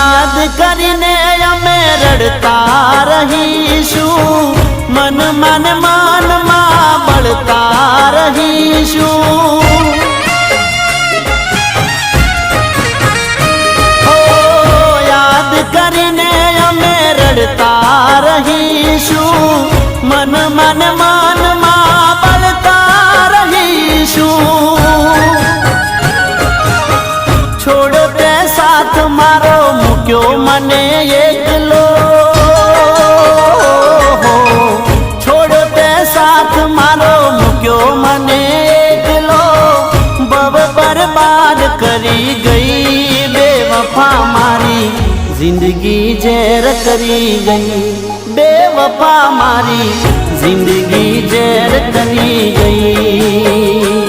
યાદ કરીને અમે રડતા રહીશું, મન માનમાં બળતા રહીશું। ઓ યાદ કરીને અમે રડતા રહીશું, મન માનમાં બળતા રહીશું। છોડ તે સાથ મારો મૂક્યો મને એકલો, છોડ તે સાથ મારો મૂક્યો મને એકલો, બબ બરબાદ કરી ગઈ બેવફા મારી જિંદગી ઝેર કરી ગઈ, બેવફા મારી જિંદગી ઝેર કરી ગઈ।